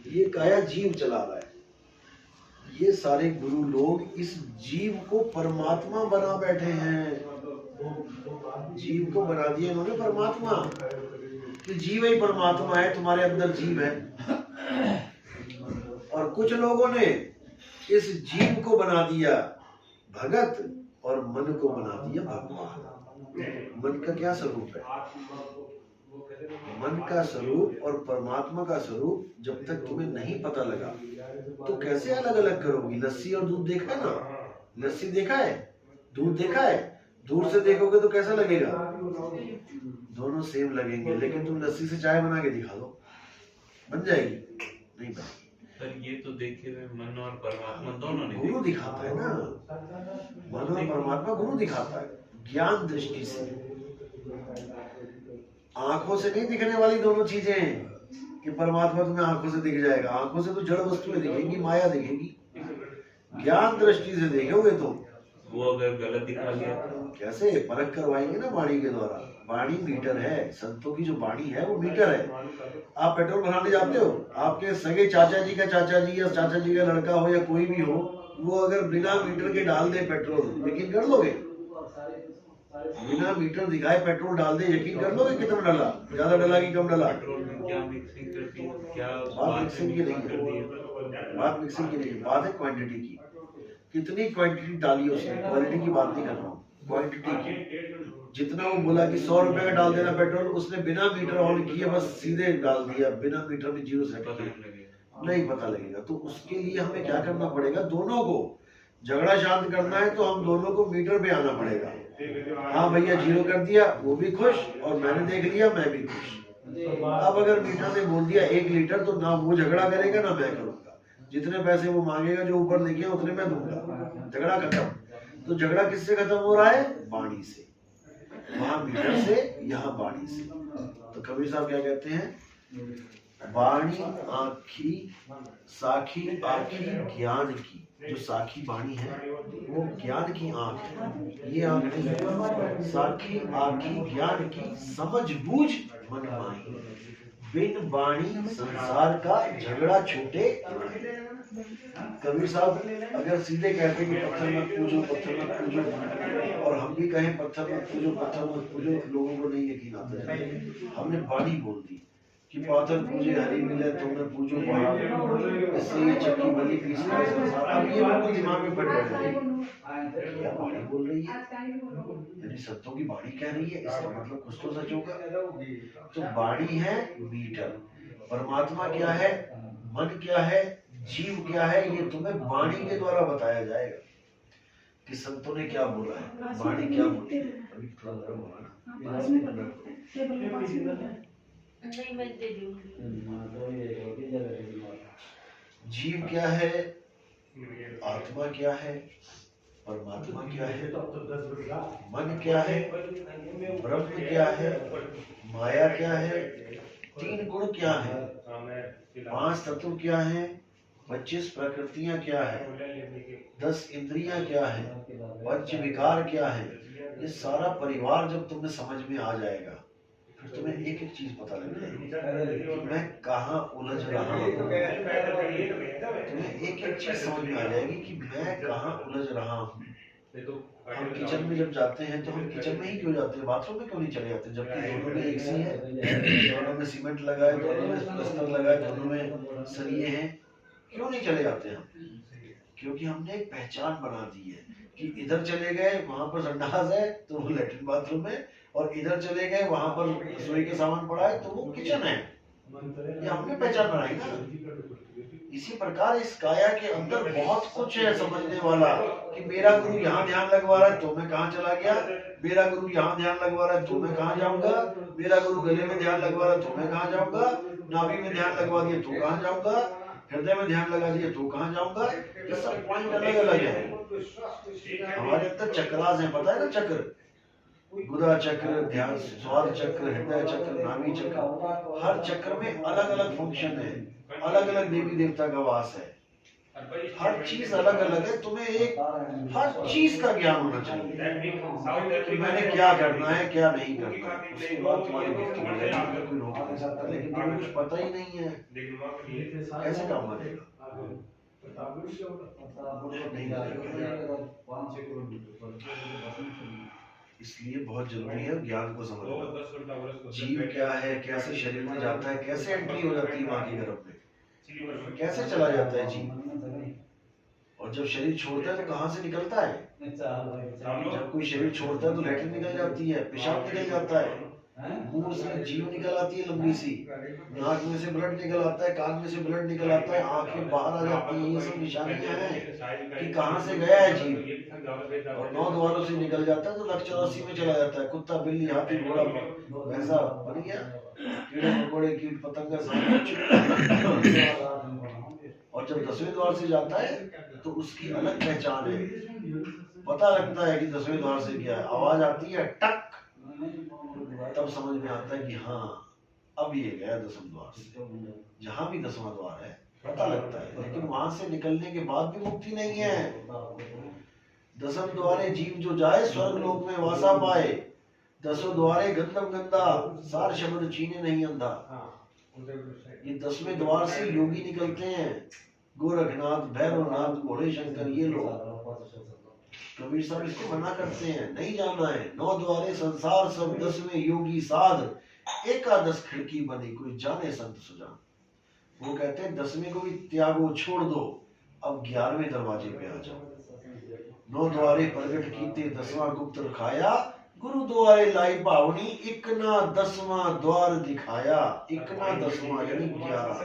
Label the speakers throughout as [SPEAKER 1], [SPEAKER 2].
[SPEAKER 1] ये काया जीव चला रहा है। ये सारे गुरु लोग इस जीव को परमात्मा बना बैठे हैं। जीव को बना दिया इन्होंने परमात्मा, कि जीव ही परमात्मा है, तुम्हारे अंदर जीव है। और कुछ लोगों ने इस जीव को बना दिया भगत और मन को बना दिया भगवान। मन का क्या स्वरूप है? मन का स्वरूप और परमात्मा का स्वरूप जब तक तुम्हें नहीं पता लगा तो कैसे अलग अलग करोगी? लस्सी और दूध देखा है ना? लस्सी देखा है, दूध देखा है? दूर से देखोगे तो कैसा लगेगा? दोनों सेम लगेंगे, लेकिन तुम लस्सी से चाय बना के दिखा दो, बन जाएगी? नहीं बनेगी।
[SPEAKER 2] पर ये तो देखे हुए मन और परमात्मा दोनों नहीं
[SPEAKER 1] गुरु दिखाता है ना, मन और परमात्मा गुरु दिखाता है ज्ञान दृष्टि से। आंखों से नहीं दिखने वाली दोनों चीजें कि परमात्मा तुम्हें आंखों से दिख जाएगा। आंखों से तो जड़ वस्तुएं दिखेंगी, माया दिखेगी। ज्ञान दृष्टि से देखोगे तो
[SPEAKER 2] वो अगर गलत दिखा गया
[SPEAKER 1] कैसे परख करवाएंगे ना वाणी के द्वारा। वाणी मीटर है, संतों की जो वाणी है वो मीटर है। आप पेट्रोल भराने जाते हो, आपके सगे चाचा जी का चाचा जी या चाचा जी का लड़का हो या कोई भी हो, वो अगर बिना मीटर के डाल दे पेट्रोल, यकीन कर लोगे? बिना मीटर दिखाए पेट्रोल डाल दे, यकीन कर लोगे कितना डाला? ज्यादा डाला कि कम डाला?
[SPEAKER 2] पेट्रोल में क्या मिक्सिंग करती है, क्या
[SPEAKER 1] बात मिक्सिंग की नहीं है, बात मिक्सिंग की नहीं है, बात है क्वांटिटी की। कितनी क्वांटिटी डाली उसने, क्वालिटी की बात नहीं कर रहा हूँ, क्वांटिटी की। जितना वो बोला कि 100 रुपए का डाल देना पेट्रोल, उसने बिना मीटर ऑन किए बस सीधे डाल दिया, बिना मीटर में जीरो सेट किया, नहीं पता लगेगा। तो उसके लिए हमें क्या करना पड़ेगा? दोनों को झगड़ा शांत करना है तो हम दोनों को मीटर पे आना पड़ेगा। हाँ भैया जीरो कर दिया, वो भी खुश और मैंने देख लिया, मैं भी खुश। अब अगर मीटर ने बोल दिया 1 लीटर, तो ना वो झगड़ा करेगा ना मैं करूंगा। जितने पैसे वो मांगेगा जो ऊपर लिखे उतने मैं दूंगा, झगड़ा खत्म। तो झगड़ा किससे खत्म हो रहा है? वाणी से। वहां मीटर से, यहाँ वाणी से। तो कबीर साहब क्या कहते हैं? वाणी आखी साखी आखी ज्ञान की। जो साखी वाणी है वो ज्ञान की आंख है, ये आंख नहीं है। साखी आखी ज्ञान की समझ बूझ मन माही, बिन वाणी संसार का झगड़ा छूटे। कबीर साहब अगर सीधे कहते कि पत्थर मत पूजो, पत्थर मत पूजो, और हम भी कहें पत्थर मत पूजो, पत्थर मत पूजो, लोगों को नहीं यकीन आता है। हमने वाणी बोल दी कि पाथर पूजे हरी मिले, तुमने पूजो पहाड़, इससे ये चक्की बनी पीसी संसार। अब ये बिल्कुल दिमाग में बैठ जाए, क्या वाणी बोल रही है, यानी संतों की वाणी कह रही है, इसका मतलब कुछ तो सच होगा। तो वाणी है मीटर, परमात्मा क्या है, मन क्या है, जीव क्या है, ये तुम्हें वाणी के द्वारा बताया जाएगा कि संतों ने क्या बोला है, वाणी क्या बोली है। अभी थोड़ा गर्म होगा ना, जीव क्या है, आत्मा क्या है, परमात्मा क्या है, मन क्या है, ब्रह्म क्या है, माया क्या है, 3 गुण क्या है, 5 तत्व क्या है, 25 प्रकृतियां क्या है, 10 इंद्रियां क्या है, 5 विकार क्या है। ये सारा परिवार जब तुम्हें समझ में आ जाएगा, फिर तुम्हें एक एक चीज पता लग जाएगी कि मैं कहाँ उलझ रहा हूँ। तुम्हें एक एक चीज समझ में आ जाएगी कि मैं कहाँ उलझ रहा हूँ। हम किचन में जब जाते हैं तो हम किचन में ही क्यों जाते हैं, बाथरूम में क्यों नहीं चले जाते? जबकि दोनों में एक सी है, दोनों में सीमेंट लगा है, दोनों में प्लास्टर लगा है, दोनों में सरिये हैं, क्यों नहीं चले जाते हम? क्योंकि हमने एक पहचान बना दी है कि इधर चले गए वहां पर संडास है तो वो लेट्रिन बाथरूम है, और इधर चले गए वहां पर रसोई का सामान पड़ा है तो वो किचन है। ये हमने पहचान बनाई ना। इसी प्रकार इस काया के अंदर बहुत कुछ है समझने वाला कि मेरा गुरु यहाँ ध्यान लगवा रहा है तो मैं कहाँ चला गया, मेरा गुरु यहाँ ध्यान लगवा रहा है तो मैं कहाँ जाऊंगा, मेरा गुरु गले में ध्यान लगवा रहा है तो मैं कहाँ जाऊंगा, नाभि में ध्यान लगवा दिया तो कहाँ जाऊंगा, हृदय में ध्यान लगा दिया तो कहाँ जाऊंगा। ये सब पॉइंट अलग अलग है। हमारे अंदर चक्रास है, पता है ना, चक्र, गुदा चक्र, ध्यान स्वाद चक्र, हृदय चक्र, नाभि चक्र। हर चक्र में अलग अलग फंक्शन है, अलग अलग देवी देवता का वास है। हर चीज अलग अलग है, तुम्हें एक हर चीज का ज्ञान होना चाहिए कि मैंने क्या करना है क्या नहीं करना है, उसके बाद तुम्हारी भक्ति बढ़ जाएगी, कोई रोक नहीं सकता। लेकिन तुम्हें कुछ पता ही नहीं है, कैसे काम बनेगा? नहीं बनेगा। इसलिए बहुत जरूरी है ज्ञान को समझना। जीव क्या है, कैसे शरीर में जाता है, कैसे एंट्री हो जाती है माँ के गर्भ में, कैसे चला जाता है जीव, और जब शरीर छोड़ता है तो कहाँ से निकलता है? जब कोई शरीर छोड़ता है तो लैट्रिन निकल जाती है, पेशाब निकल जाता है, मुंह से जीव निकल आती है लंबी सी, नाक में से ब्लड निकल आता है, कान में से ब्लड निकल आता है, आंखें बाहर आ जाती हैं। ये सब निशानियां हैं कि कहाँ से गया है जीव। और 9 द्वारों से निकल जाता है तो लक्ष्य 84 में चला जाता है। कुत्ता, बिल्ली, हाथी, घोड़ा, वैसा बन गया, कीड़े मकोड़े, कीट पतंगा सब कुछ। और जब 10वें द्वार से जाता है तो उसकी अलग पहचान है, पता लगता है कि 10वें द्वार से क्या है। आवाज आती है टक, तब समझ में आता है कि हाँ अब ये गया 10वें द्वार से। जहां भी 10वां द्वार है पता लगता है, लेकिन वहां से निकलने के बाद भी मुक्ति नहीं है। 10वें द्वारे जीव जो जाए स्वर्ग लोक में वासा पाए, 10वें द्वारे गंधम गंदा, सार शब्द चीने नहीं अंधा। ये 10वें द्वार से योगी निकलते हैं, गोरखनाथ, भैरवनाथ, भोले शंकर, ये लोग। कबीर साहब इसको मना करते हैं, नहीं जाना है। 9 द्वारे संसार सब, 10वें योगी साध, एकादश खिड़की बनी कोई जाने संत सुजान। वो कहते हैं 10वें को भी त्यागो, छोड़ दो, अब 11वें दरवाजे पे आ जाओ। 9 द्वारे प्रगट कीते, 10वां गुप्त रखाया, गुरु द्वारे लाई पावनी, इकना 10वां द्वार दिखाया। इकना 10वां यानी 11।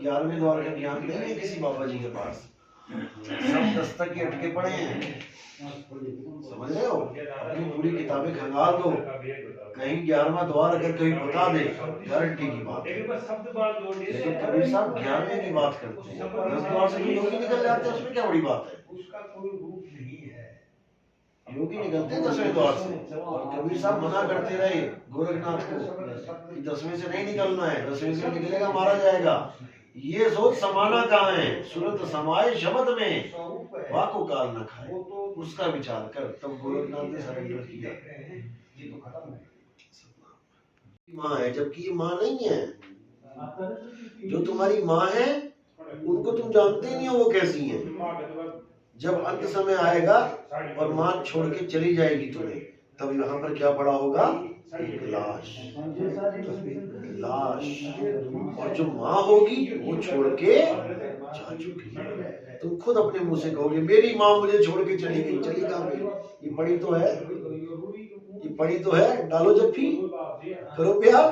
[SPEAKER 1] 11वें द्वार का ज्ञान नहीं है किसी बाबा जी के पास, सब 10 तक ही अटके पड़े हैं। समझ रहे हो? अपनी पूरी किताबें खंगाल दो, कहीं 11वां द्वार अगर कहीं बता दे, गारंटी की बात है। लेकिन कबीर साहब 11वें की बात करते हैं, 10 द्वार से योगी निकल जाते हैं, उसमें क्या बड़ी बात है?
[SPEAKER 3] उसका कोई रूप नहीं है।
[SPEAKER 1] योगी निकलते हैं 10वें द्वार से, और कबीर साहब मना करते रहे गोरखनाथ को कि 10वें से नहीं निकलना है, 10वें से निकलेगा मारा जाएगा। ये सोच समाना कहाँ है? सुरत समाये शब्द में, वाको काल न खाए। उसका विचार कर, तब गोरखनाथ ने सरेंडर किया।
[SPEAKER 3] ये तो खत्म है।
[SPEAKER 1] माँ है, जबकि ये माँ नहीं है। जो तुम्हारी माँ है उनको तुम जानते नहीं हो वो कैसी है। जब अंत समय आएगा और माँ छोड़ के चली जाएगी तुम्हें, तब यहाँ पर क्या पड़ा होगा? एक लाश। लाश। और जो माँ होगी वो छोड़ के जा चुकी है। तुम खुद अपने मुंह से कहोगे मेरी माँ मुझे छोड़ के चली गई। चली कहाँ गई? ये पड़ी तो है, ये पड़ी तो है। डालो जप्फी, करो प्यार,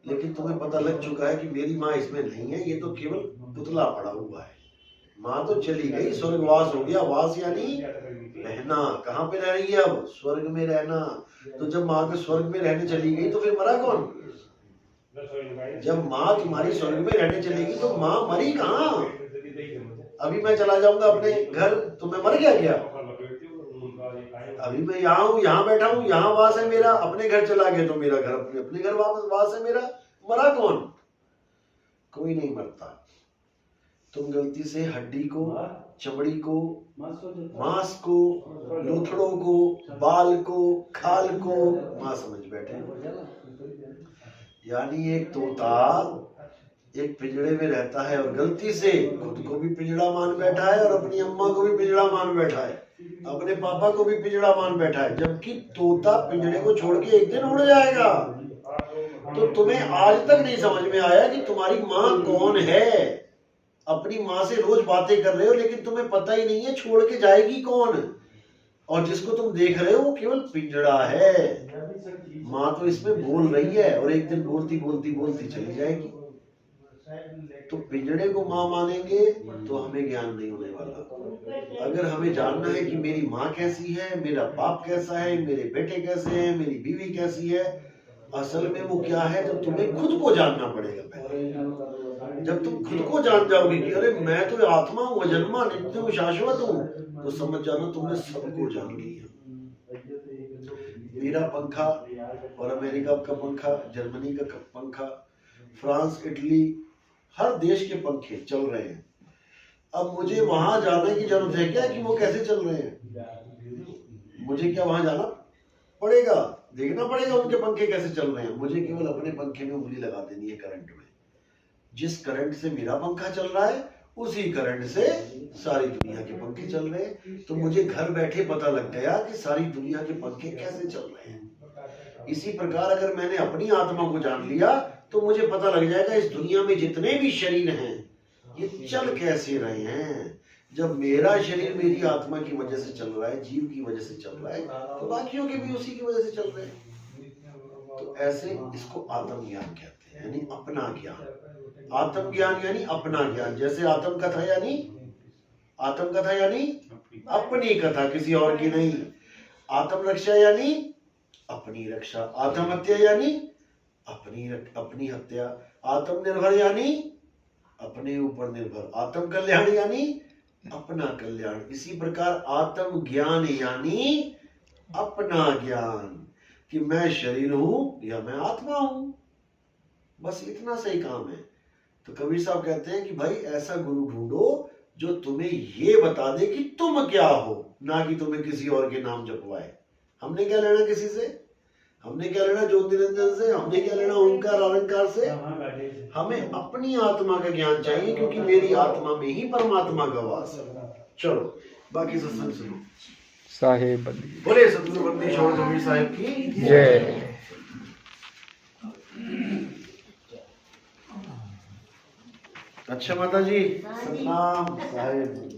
[SPEAKER 1] लेकिन तुम्हें पता लग चुका है कि मेरी माँ इसमें नहीं है, ये तो केवल पुतला पड़ा हुआ है। माँ तो चली गई, स्वर्गवास हो गया। वास यानी रहना। कहाँ पे रह रही है अब? स्वर्ग में रहना। तो जब माँ के स्वर्ग में रहने चली गई तो फिर मरा कौन? जब माँ तुम्हारी स्वर्ग में रहने चलेगी तो माँ मरी कहाँ? अभी मैं चला जाऊंगा अपने घर तो मैं मर गया क्या? अभी मैं यहाँ हूँ, यहाँ बैठा हूँ, यहाँ वास है मेरा। अपने घर चला गया तो मेरा घर अपने घर वापस वास है मेरा। मरा कौन? कोई नहीं मरता। तुम गलती से हड्डी को, चमड़ी को, मांस को, लोथड़ों को, बाल को, खाल को मां समझ बैठे। यानी एक तोता एक पिंजड़े में रहता है और गलती से खुद को भी पिंजड़ा मान बैठा है और अपनी अम्मा को भी पिंजड़ा मान बैठा है, अपने पापा को भी पिंजड़ा मान बैठा है। जबकि तोता पिंजड़े को छोड़ के एक दिन उड़ जाएगा। तो तुम्हें आज तक नहीं समझ में आया कि तुम्हारी माँ कौन है। अपनी माँ से रोज बातें कर रहे हो लेकिन तुम्हें पता ही नहीं है छोड़ के जाएगी कौन। और जिसको तुम देख रहे हो वो केवल पिंजड़ा है। माँ तो इसमें बोल रही है और एक दिन बोलती बोलती बोलती चली जाएगी। तो पिंजड़े को माँ मानेंगे तो हमें ज्ञान नहीं होने वाला। अगर हमें जानना है कि मेरी माँ कैसी है, मेरा बाप कैसा है, मेरे बेटे कैसे हैं, मेरी बीवी कैसी है, असल में वो क्या है, तो तुम्हें खुद को जानना पड़ेगा पहले। जब तुम खुद को जान जाओगे कि अरे मैं तो आत्मा हूँ, अजन्मा, नित्य हूँ, शाश्वत हूँ, तो समझ जाना तुमने सबको जान लिया। मेरा पंखा और अमेरिका का पंखा, जर्मनी का पंखा, फ्रांस, इटली, हर देश के पंखे चल रहे हैं। अब मुझे वहां जाने की जरूरत है क्या कि वो कैसे चल रहे हैं? मुझे क्या वहां जाना पड़ेगा? देखना पड़ेगा उनके पंखे कैसे चल रहे हैं। मुझे केवल अपने पंखे में उंगली लगा देनी है करंट में। जिस करंट से मेरा पंखा चल रहा है उसी करंट से सारी दुनिया के पंखे चल रहे हैं। तो मुझे घर बैठे पता लग गया कि सारी दुनिया के पंखे कैसे चल रहे हैं। इसी प्रकार अगर मैंने अपनी आत्मा को जान लिया तो मुझे पता लग जाएगा इस दुनिया में जितने भी शरीर हैं ये चल कैसे रहे हैं। जब मेरा शरीर मेरी आत्मा की वजह से चल रहा है, जीव की वजह से चल रहा है, तो बाकियों के भी उसी की वजह से चल रहे हैं। तो ऐसे इसको आत्मज्ञान कहते हैं, यानी अपना ज्ञान। आत्मज्ञान यानी अपना ज्ञान। जैसे आत्मकथा यानी अपनी कथा, किसी और की नहीं। आत्मरक्षा यानी अपनी रक्षा। आत्महत्या यानी अपनी हत्या। आत्मनिर्भर यानी अपने ऊपर निर्भर। आत्म कल्याण यानी अपना कल्याण। इसी प्रकार आत्म ज्ञान यानी अपना ज्ञान कि मैं शरीर हूं या मैं आत्मा हूं। बस इतना सही काम है। तो कबीर साहब कहते हैं कि भाई ऐसा गुरु ढूंढो जो तुम्हें ये बता दे कि तुम क्या हो, ना कि तुम्हें किसी और के नाम जपवाए। हमने क्या लेना किसी से? हमने क्या लेना ज्योति निरंजन से? हमने क्या लेना ओंकार अलंकार से? हमें अपनी आत्मा का ज्ञान चाहिए, क्योंकि मेरी आत्मा में ही परमात्मा का वास है। चलो बाकी सत्संग सुनो।
[SPEAKER 4] साहेब
[SPEAKER 1] बोले सतगुरु बंदी छोड़ कबीर साहब की
[SPEAKER 4] जय।
[SPEAKER 1] अच्छा माता जी, सतनाम साहेब।